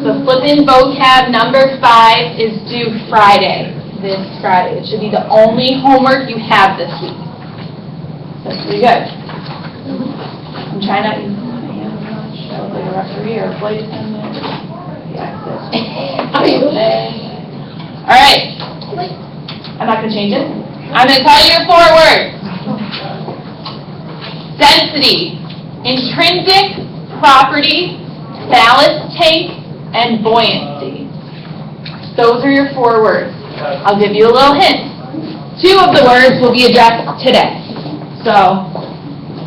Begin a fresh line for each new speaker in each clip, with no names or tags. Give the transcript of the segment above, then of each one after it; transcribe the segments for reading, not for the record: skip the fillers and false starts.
So flip-in vocab number 5 is due Friday, this Friday. It should be the only homework you have this week. That's pretty good. I'm trying not to use my hand much. I look like a referee or a flight attendant. All right. I'm not going to change it. I'm going to tell you your 4 words. Density, intrinsic property, ballast tank, and buoyancy. Those are your 4 words. I'll give you a little hint. 2 of the words will be addressed today. So,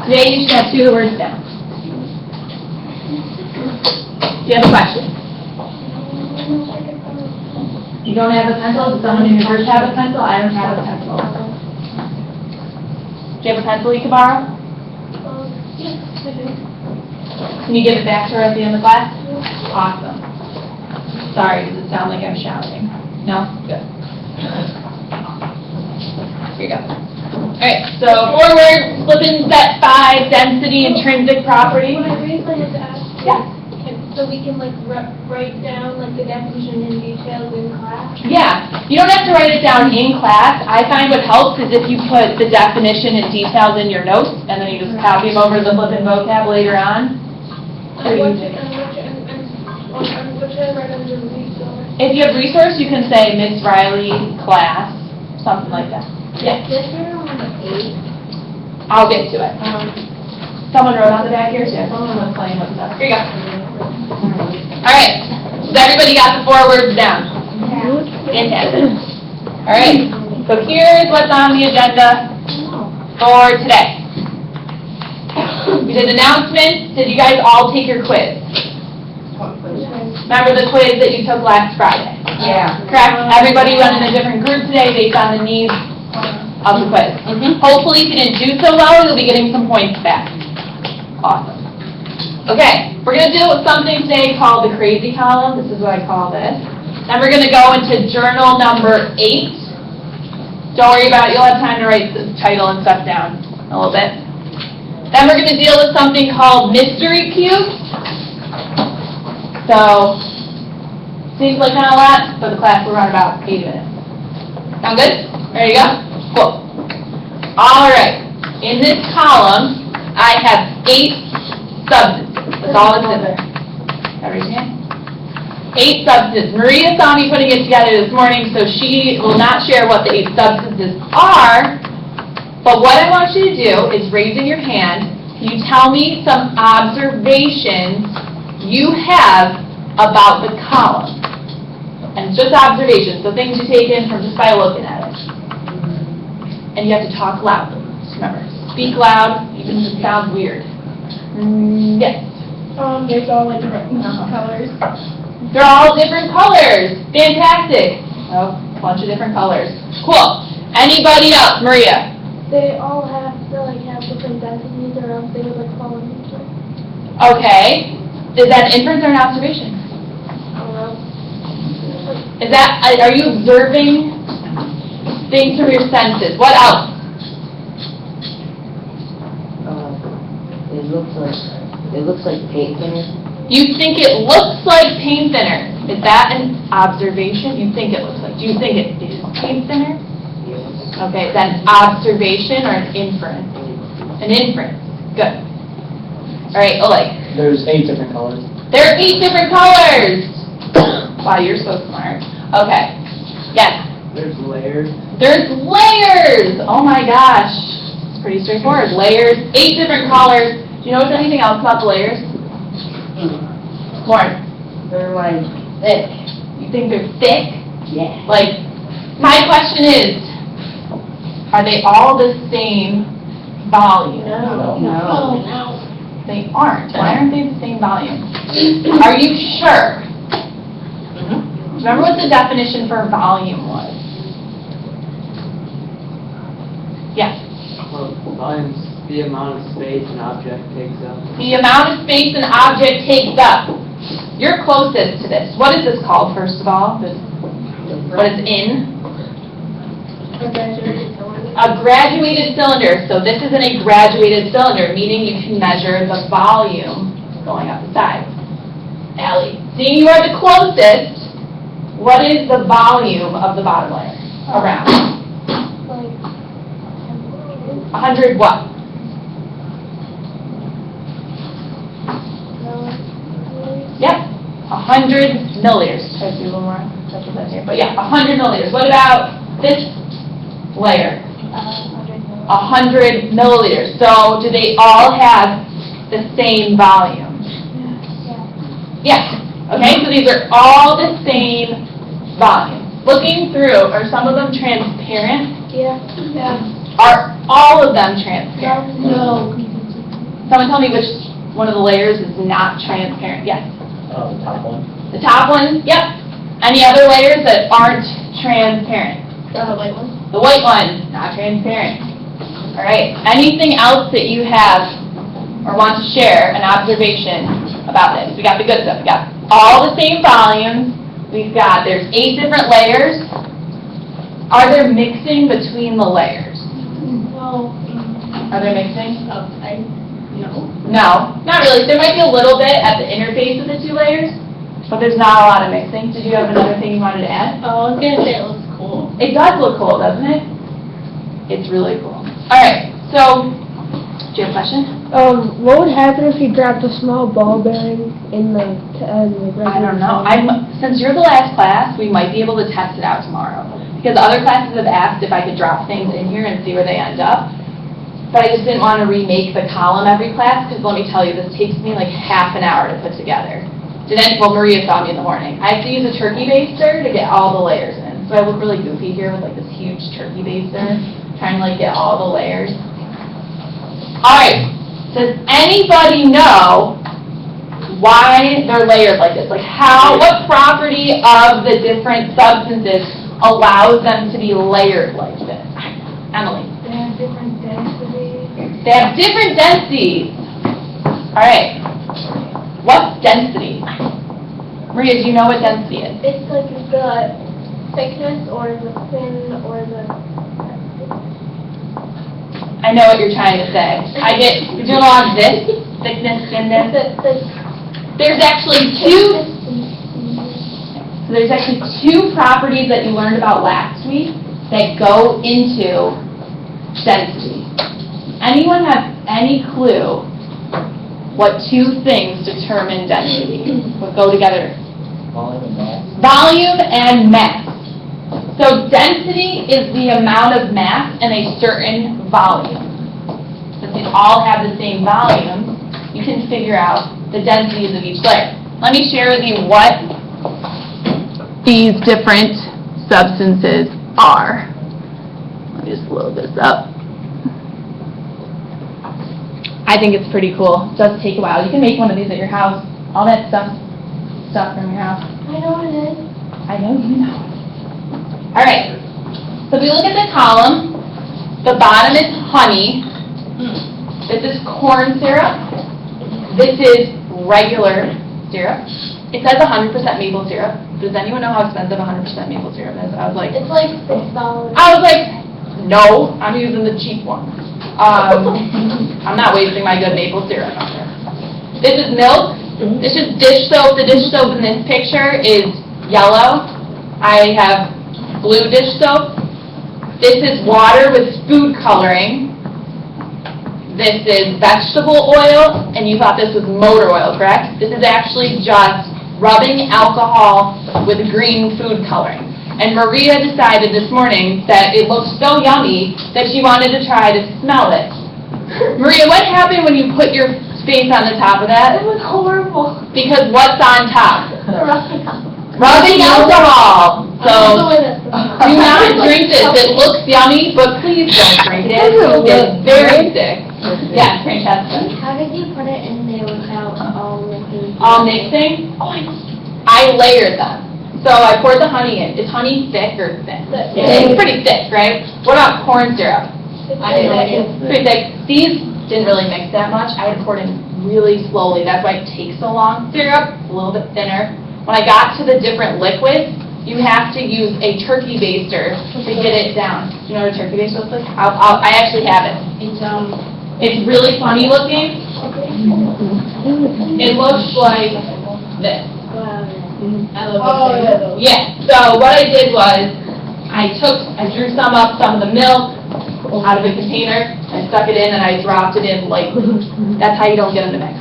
today you should have 2 of the words down. Do you have a question? You don't have a pencil? Does someone in your church have a pencil? I don't have a pencil. Do you have a pencil you can borrow?
Yes, I do.
Can you give it back to her at the end of the class? Awesome. Sorry, does it sound like I'm shouting? No? Good. Here you go. Alright, so 4 words, flip-in set 5, density, intrinsic property.
When I raise my hand to ask,
Yeah.
so we can write down the definition in details in class?
Yeah, you don't have to write it down in class. I find what helps is if you put the definition and details in your notes, and then you just copy them over the flip-in vocab later on.
And what should I write under resource?
If you have resource, you can say Miss Riley class, something like that. Yeah.
This year on the 8th.
I'll get to it. Someone wrote on the back here, so yeah, someone was playing with stuff. Here you go. All right, so everybody got the 4 words down? Fantastic. All right, so here's what's on the agenda for today. We did announcements. Did you guys all take your quiz? Remember the quiz that you took last Friday?
Yeah.
Correct? Everybody went in a different group today based on the needs of the quiz. Hopefully, if you didn't do so well, you'll be getting some points back. Awesome. Okay, we're going to deal with something today called the crazy column. This is what I call this. Then we're going to go into journal number 8. Don't worry about it. You'll have time to write the title and stuff down in a little bit. Then we're going to deal with something called mystery cubes. So, seems like not a lot, but the class will run about 80 minutes. Sound good? There you go. Cool. All right. In this column, I have 8 substances. That's all that's in there. Raise your hand. 8 substances. Maria saw me putting it together this morning, so she will not share what the 8 substances are. But what I want you to do is raising your hand. Can you tell me some observations you have about the column? And it's just observations, so things you take in from just by looking at it. And you have to talk loudly. Just remember, speak loud, even if it sounds weird. Yes?
There's all different colors.
They're all different colors. Fantastic. Oh, a bunch of different colors. Cool. Anybody else? Maria?
They all have different densities, or else they would fall into each other.
Okay. Is that an inference or an observation? Is that, are you observing things from your senses? What else?
It looks like paint thinner.
You think it looks like paint thinner. Is that an observation? You think it looks like. Do you think it is paint thinner? Okay, is that an observation or an inference? An inference. Good. All right, Oleg.
There's 8 different colors.
There are 8 different colors. Wow, you're so smart. Okay. Yes.
There's layers.
There's layers. Oh my gosh. It's pretty straightforward. Layers. 8 different colors. Do you know anything else about the layers? More.
They're thick.
You think they're thick?
Yeah.
My question is, are they all the same volume?
No.
They aren't. Why aren't they the same volume? Are you sure? Remember what the definition for volume was? Yes.
Well, volume's the amount of space an object takes up.
The amount of space an object takes up. You're closest to this. What is this called, first of all? What is in? A graduated cylinder. So this isn't a graduated cylinder, meaning you can measure the volume going up the side. Allie. Seeing you are the closest, what is the volume of the bottom layer? Around?
Like,
100 what? Yep, 100 milliliters. Try to do a little more special than here. But yeah, 100 milliliters. What about this layer? 100 milliliters. So do they all have the same volume? Yes. Okay, so these are all the same volume. Looking through, are some of them transparent?
Yeah.
Are all of them transparent?
No.
Someone tell me which one of the layers is not transparent. Yes.
The top one.
The top one? Yep. Any other layers that aren't transparent?
The white one.
The white one, not transparent. All right. Anything else that you have or want to share, an observation about this? We got the good stuff. We got all the same volumes. There's 8 different layers. Are there mixing between the layers?
No.
Are there mixing?
No.
No, not really. There might be a little bit at the interface of the 2 layers, but there's not a lot of mixing. Did you have another thing you wanted to add?
Oh, I was gonna say it looks cool.
It does look cool, doesn't it? It's really cool. All right, so, do you have a question?
What would happen if you dropped a small ball bearing in the regular?
I don't know. Since you're the last class, we might be able to test it out tomorrow. Because other classes have asked if I could drop things in here and see where they end up. But I just didn't want to remake the column every class, because let me tell you, this takes me like half an hour to put together. Well, Maria saw me in the morning. I have to use a turkey baster to get all the layers in. So I look really goofy here with like this huge turkey baster, trying to like get all the layers. All right, does anybody know why they're layered like this? Like what property of the different substances allows them to be layered like this? Emily.
They have different densities.
They have different densities. All right. What's density? Maria, do you know what density is?
It's like the thickness or the thin or the...
I know what you're trying to say. You're doing all this, thickness, thinness. There's actually two properties that you learned about last week that go into density. Anyone have any clue what 2 things determine density? What go together?
Volume and mass.
Volume and mass. So density is the amount of mass in a certain volume. Since they all have the same volume, you can figure out the densities of each layer. Let me share with you what these different substances are. Let me just load this up. I think it's pretty cool. It does take a while. You can make one of these at your house. All that stuff from your house.
I know what it is.
I know you know. All right. So if we look at the column, the bottom is honey. This is corn syrup. This is regular syrup. It says 100% maple syrup. Does anyone know how expensive 100% maple syrup is? I was like,
It's like $6.
no, I'm using the cheap one. I'm not wasting my good maple syrup on this. This is milk. This is dish soap. The dish soap in this picture is yellow. I have blue dish soap. This is water with food coloring. This is vegetable oil, and you thought this was motor oil, correct? This is actually just rubbing alcohol with green food coloring. And Maria decided this morning that it looked so yummy that she wanted to try to smell it. Maria, what happened when you put your face on the top of that?
It was horrible.
Because what's on top?
Rubbing
Rubbing alcohol. So, do not
It's
drink this. It looks yummy, but please don't drink it. It's very sick. Yeah, Francesca.
How did you put it in there without all mixing?
All mixing, I layered them. So I poured the honey in. Is honey thick or thin?
Thick.
It's pretty thick, right? What about corn syrup?
It's
Pretty thick. These didn't really mix that much. I had poured in really slowly. That's why it takes so long. Syrup, a little bit thinner. When I got to the different liquids, you have to use a turkey baster to get it down. Do you know what a turkey baster looks like? I actually have it. It's really funny looking. It looks like this. I love
Oh,
Webcam.
yeah, those.
Yeah, so what I did was, I drew some of the milk out of a container, I stuck it in and I dropped it in lightly. That's how you don't get them to mix.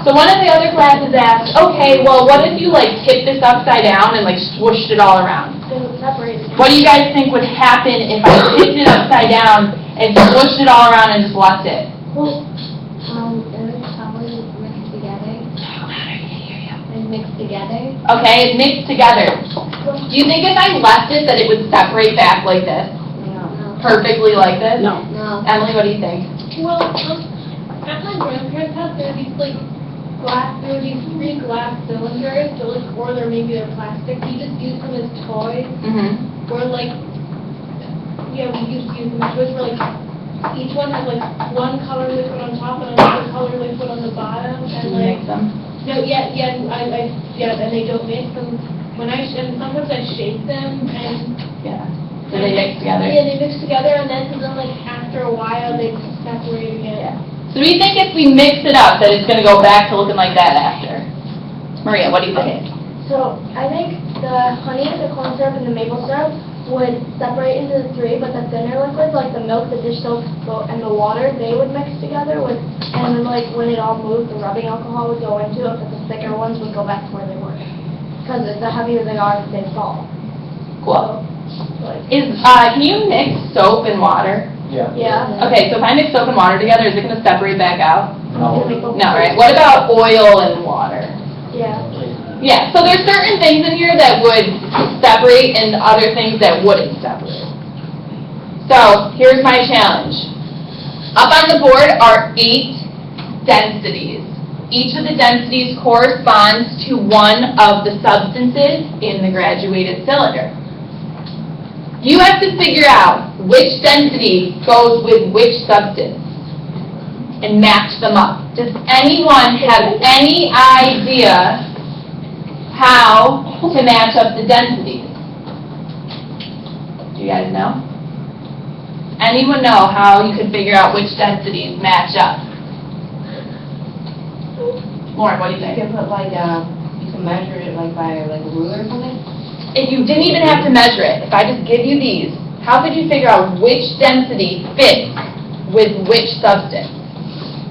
So one of the other classes asked, okay, well, what if you like tip this upside down and like swooshed it all around?
They would separate it.
What do you guys think would happen if I tipped it upside down and swooshed it all around and just left it?
Well, it would probably mix together. And mix together.
Okay, it mixed together. Do you think if I left it that it would separate back like this?
No.
Perfectly like this?
No.
No.
Emily, what do you think?
Well, at my grandparents' house, there were these there were these 3 glass cylinders, so or maybe they're plastic. You just use them as toys,
Mm-hmm.
or we used to use them as toys where each one has one color liquid on top and another color liquid on the bottom, and
Mix them.
no, and they don't mix them. And sometimes I shake them, and
Yeah. Do they mix together?
yeah, they mix together, and then after a while they separate again.
Yeah. So do you think if we mix it up that it's going to go back to looking like that after? Maria, what do you think?
So I think the honey, the corn syrup, and the maple syrup would separate into the 3, but the thinner liquids, like the milk, the dish soap, and the water, they would mix together and then when it all moved, the rubbing alcohol would go into it, but the thicker ones would go back to where they were. Because the heavier they are, they fall.
Cool.
Like,
Can you mix soap and water?
Yeah.
yeah.
Okay, so if I mix soap and water together, is it going to separate back out?
No.
No, right? What about oil and water?
Yeah.
Yeah, so there's certain things in here that would separate and other things that wouldn't separate. So here's my challenge. Up on the board are 8 densities. Each of the densities corresponds to one of the substances in the graduated cylinder. You have to figure out which density goes with which substance and match them up. Does anyone have any idea how to match up the densities? Do you guys know? Anyone know how you could figure out which densities match up? Lauren, what do you
You
think?
can put you can measure it by a ruler or something?
If you didn't even have to measure it, if I just give you these, how could you figure out which density fits with which substance?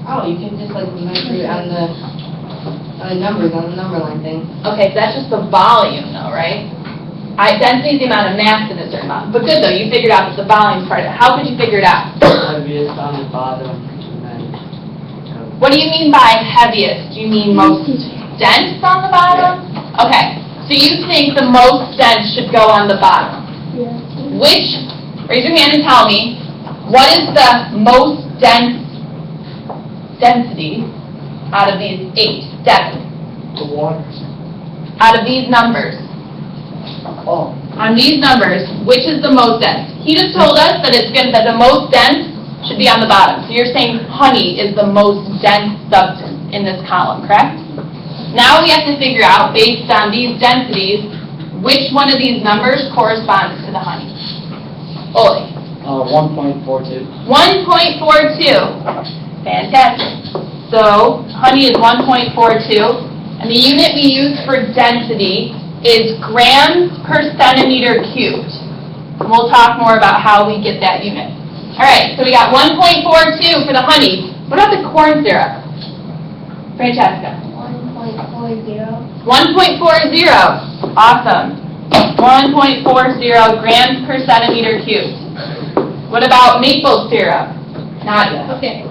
Oh, you can just measure it on the numbers, on the number line thing.
Okay, so that's just the volume though, right? Density is the amount of mass in a certain amount. But good though, you figured out that the volume is part of it. How could you figure it out?
Heaviest on the bottom, and then,
What do you mean by heaviest? Do you mean most dense on the bottom? Okay, so you think the most dense should go on the bottom.
Yeah.
Raise your hand and tell me, what is the most density out of these 8? Devin,
The water.
out of these numbers.
Oh.
On these numbers, which is the most dense? He just told us that that the most dense should be on the bottom. So you're saying honey is the most dense substance in this column, correct? Now we have to figure out, based on these densities, which one of these numbers corresponds to the honey. Ole.
1.42.
1.42. Fantastic. So honey is 1.42, and the unit we use for density is grams per centimeter cubed. And we'll talk more about how we get that unit. All right, so we got 1.42 for the honey. What about the corn syrup? Francesca.
1.40.
1.40. Awesome. 1.40 grams per centimeter cubed. What about maple syrup? Nadia.
Okay,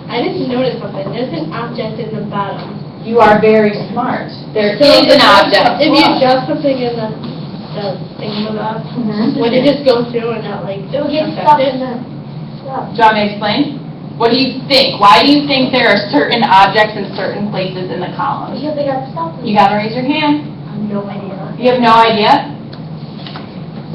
I just noticed something. There's an object in the bottom.
You are very smart. There is an object.
If you shove something in the thingamabobs, would it just go through and not
It would get stuck in the stuff.
Do you want me to explain? What do you think? Why do you think there are certain objects in certain places in the column?
Because they got stuck in
You gotta raise your hand.
I have no idea.
You have no idea?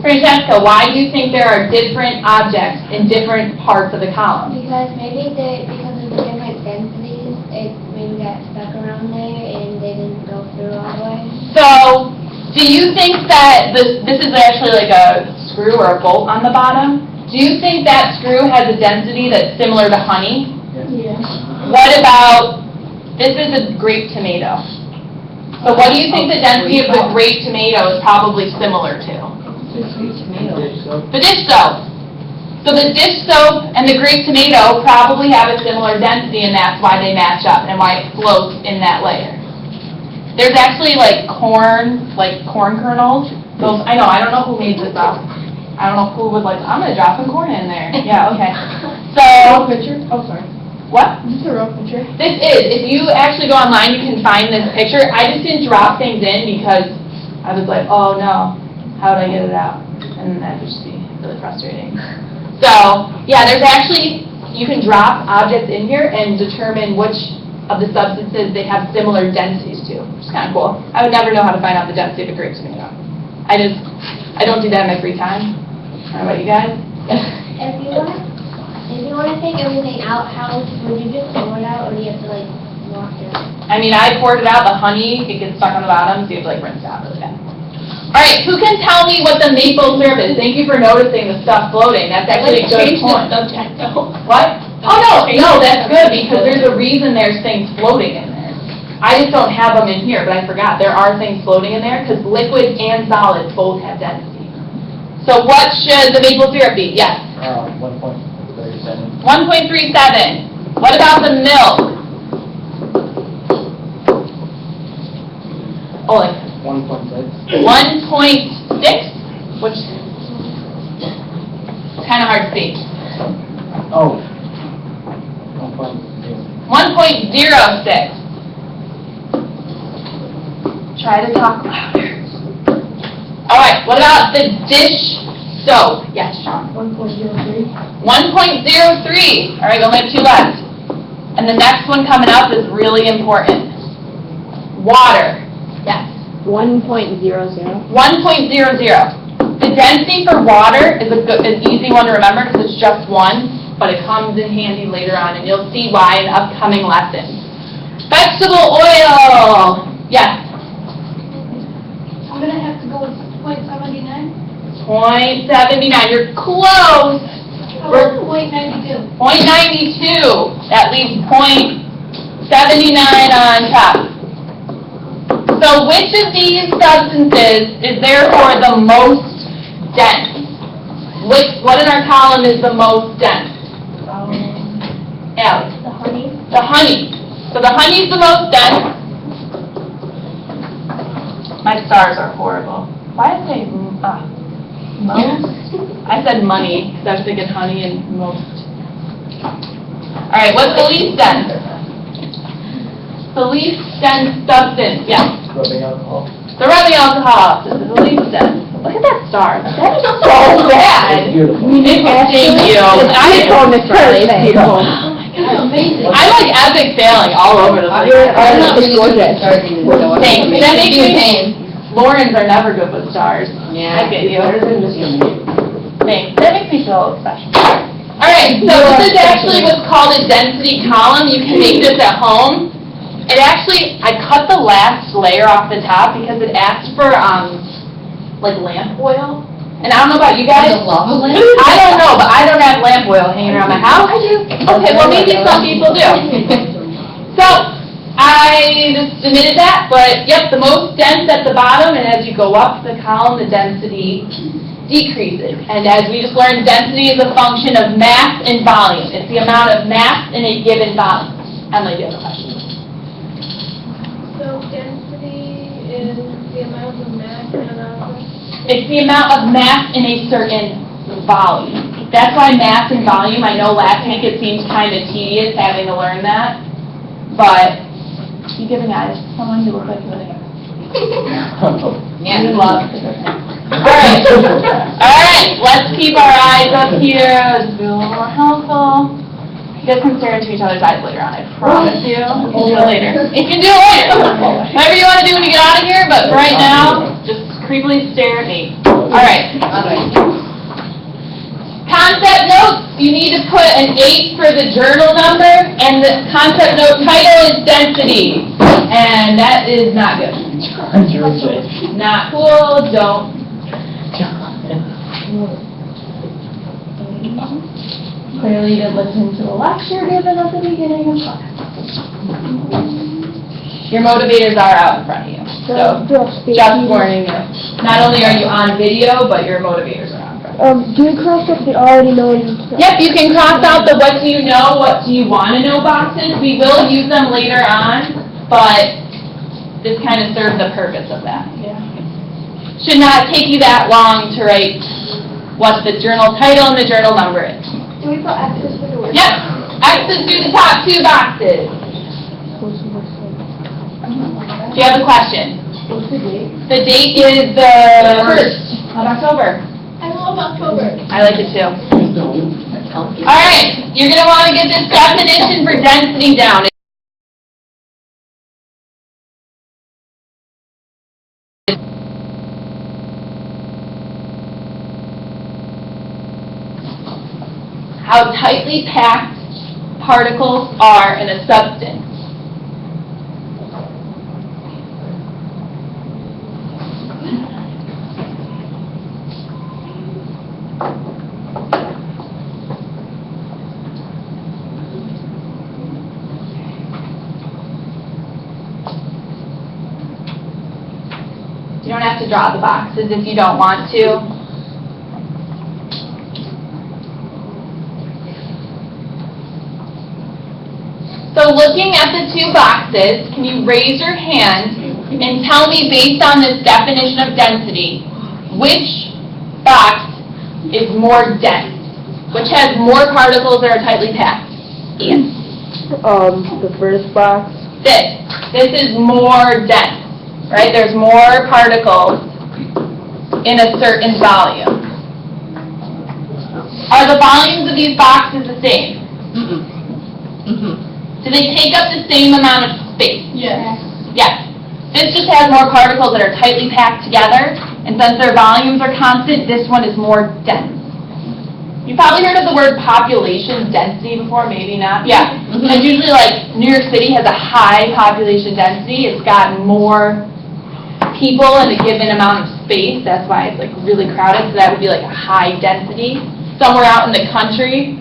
Francesca, why do you think there are different objects in different parts of the column?
Because maybe because of the different densities, it maybe got stuck around there and they didn't go through all the way.
So, do you think that this is actually like a screw or a bolt on the bottom? Do you think that screw has a density that's similar to honey?
Yeah.
What about, this is a grape tomato. So what do you think the density of the grape tomato is probably similar to? The dish soap. So the dish soap and the grape tomato probably have a similar density, and that's why they match up and why it floats in that layer. There's actually like corn kernels. Those, I know, I don't know who made this up. I don't know who was like, I'm gonna drop some corn in there. Yeah, okay. So,
Picture? Oh, sorry.
what?
Is this a real picture?
This is, if you actually go online, you can find this picture. I just didn't drop things in because I was like, oh no, how would I get it out? And that would just be really frustrating. So, yeah, there's actually, you can drop objects in here and determine which of the substances they have similar densities to, which is kind of cool. I would never know how to find out the density of a grape tomato. I don't do that in my free time. I don't know about you guys?
If you want to take everything out, how would you just pour it out, or do you have to like wash it?
I mean, I poured it out, the honey, it gets stuck on the bottom, so you have to like rinse it out really bad. All right, who can tell me what the maple syrup is? Thank you for noticing the stuff floating. That's actually a good point. What? Oh, no, that's good, because there's a reason there's things floating in there. I just don't have them in here, but I forgot. There are things floating in there, because liquid and solid both have density. So what should the maple syrup be? Yes?
1.37.
1.37. What about the milk? Oh, like
1.6.
1.6, which is kind of hard to see.
Oh.
1.06. Try to talk louder. All right, what about the dish soap? Yes, Sean.
1.03.
1.03. All right, we only have two left. And the next one coming up is really important. Water. Yes.
1.00.
1.00. The density for water is an easy one to remember because it's just one, but it comes in handy later on, and you'll see why in upcoming lessons. Vegetable oil. Yes.
I'm gonna have to go with 0.79.
0.79. You're close.
How about 0.92?
0.92. That leaves 0.79 on top. So which of these substances is therefore the most dense? What in our column is the most dense? Allie?
The honey.
The honey. So the honey is the most dense. My stars are horrible. Why did I say most? I said money because I was thinking honey and most. All right, what's the least dense? The least dense substance, yes.
Rubbing alcohol.
The rubbing alcohol is the least dense. Look at that star. That is so bad.
It's beautiful.
Thank you.
I told Miss Riley, it's beautiful.
That's amazing.
I'm like epic failing all over the place.
It's gorgeous.
Thanks. That makes me. Laurens are never good with stars.
Yeah.
I get you.
Better than Mr. Meat.
Thanks. That makes me feel special. All right. So this is actually what's called a density column. You can make this at home. It actually, I cut the last layer off the top because it asked for like lamp oil. And I don't know about you guys.
Lava lamp?
I don't know, but I don't have lamp oil hanging around my house. I do. Okay, well maybe some people do. So I just submitted that, but yep, the most dense at the bottom, and as you go up the column, the density decreases. And as we just learned, density is a function of mass and volume. It's the amount of mass in a given volume. Emily, do you have a question?
So density is the amount of mass in an object?
It's the amount of mass in a certain volume. That's why mass and volume, I know last week it seems kind of tedious having to learn that, but you giving eyes to someone who looks like you really
Yeah.
you love. Alright, let's keep our eyes up here. Let's be a little more helpful. You guys can stare into each other's eyes later on, I promise you. You can do it later. You can do it later. Whatever you want to do when you get out of here, but for right now, just creepily stare at me. Alright. Concept notes, you need to put an 8 for the journal number, and the concept note title is density. And that is not good. Not cool, don't. Clearly you didn't listen to the lecture given at the beginning of class. Your motivators are out in front of you. So, just warning you. Not only are you on video, but your motivators are on.
Do you cross off the already known stuff?
Yep, you can cross out the what do you know, what do you want to know boxes. We will use them later on, but this kind of serves the purpose of that.
Yeah.
Should not take you that long to write what the journal title and the journal number is.
Do we put X's for the word?
Yep, X's do the top two boxes. Do you have a question?
What's the date?
The date is the 1st of October.
I love October.
I like it too. All right, you're going to want to get this definition for density down. How tightly packed particles are in a substance. You don't have to draw the boxes if you don't want to. So looking at the two boxes, can you raise your hand and tell me, based on this definition of density, which box is more dense? Which has more particles that are tightly packed? Ian?
The first box.
This is more dense, right? There's more particles in a certain volume. Are the volumes of these boxes the same? Do they take up the same amount of space?
Yes.
Yes. This just has more particles that are tightly packed together, and since their volumes are constant, this one is more dense. You've probably heard of the word population density before, maybe not. Yeah. And usually, like, New York City has a high population density. It's got more people in a given amount of space. That's why it's, like, really crowded, so that would be, like, a high density. Somewhere out in the country,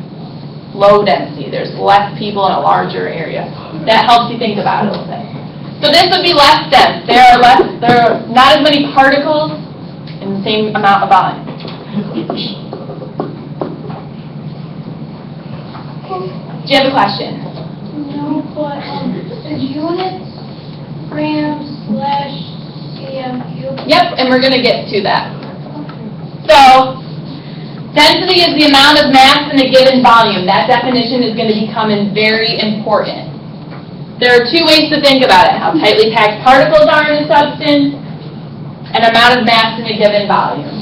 low density. There's less people in a larger area. That helps you think about it a little bit. So this would be less dense. There are not as many particles in the same amount of volume. Do you have a question?
No, but is units grams / cm cubed?
Yep, and we're going to get to that. So, density is the amount of mass in a given volume. That definition is going to become very important. There are two ways to think about it: how tightly packed particles are in a substance, and amount of mass in a given volume.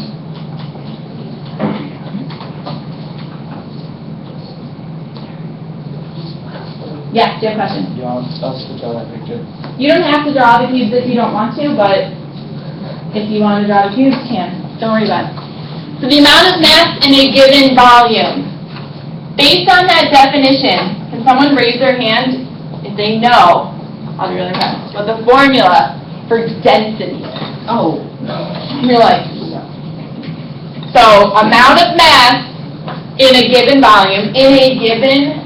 Yeah, do you have a question?
You want us to draw that picture?
You don't have to draw the cubes if you don't want to, but if you want to draw the cubes, you can. Don't worry about it. So the amount of mass in a given volume. Based on that definition, can someone raise their hand if they know, I'll be really fast, what the formula for density is?
Oh.
You're like, no. So amount of mass in a given volume, in a given,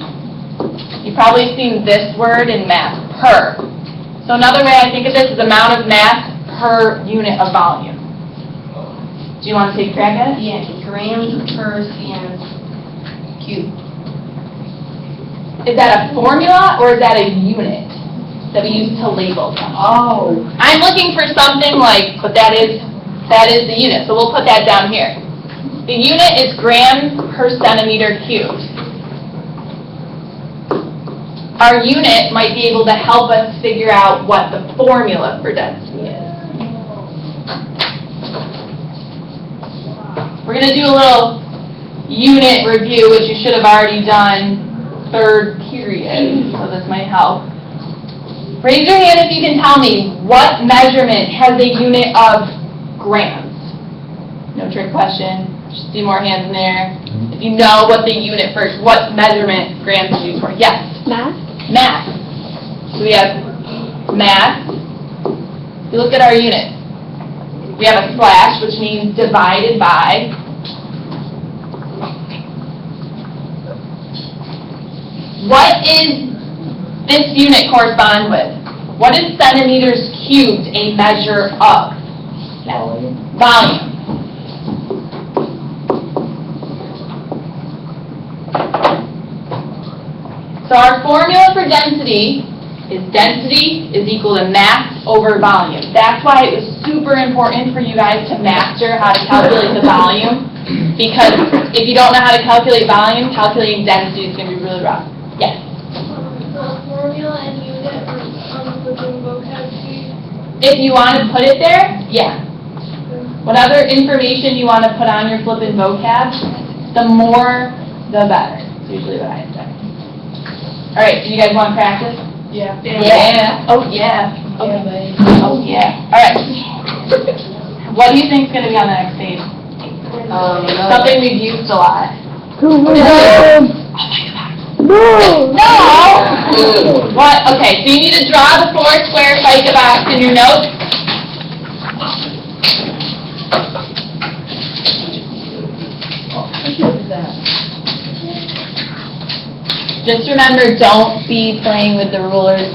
you've probably seen this word in mass, per. So another way I think of this is amount of mass per unit of volume. Do you want to take a crack at it?
Yeah, grams per cm cubed.
Is that a formula or is that a unit that we use to label them?
Oh.
I'm looking for something like, but that is the unit, so we'll put that down here. The unit is grams per centimeter cubed. Our unit might be able to help us figure out what the formula for density is. We're going to do a little unit review, which you should have already done third period, so this might help. Raise your hand if you can tell me what measurement has a unit of grams. No trick question. Just a few more hands in there. If you know what the unit for what measurement grams is used for. Yes?
Math?
Mass. So we have mass. If you look at our unit, we have a slash, which means divided by. What is this unit correspond with? What is centimeters cubed, a measure of volume. So our formula for density is equal to mass over volume. That's why it was super important for you guys to master how to calculate the volume, because if you don't know how to calculate volume, calculating density is going to be really rough. Yes?
The formula and unit on the vocab sheet.
If you want to put it there, yeah. Whatever information you want to put on your flippin' vocab, the more, the better. It's usually what I say. All right, do you guys want to practice?
Yeah.
Yeah. Oh, yeah. Okay. Oh, yeah. All right. What do you think is going to be on the next page? Something we've used a lot.
No!
No! What? Okay, so you need to draw the 4 square FICA box in your notes. Just remember, don't be playing with the rulers.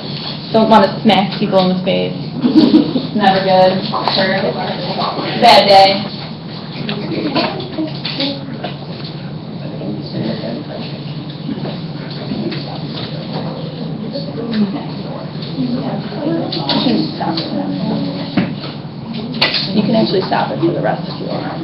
Don't want to smack people in the face. Never good. Hurt. Bad day. You can actually stop it for the rest if you want.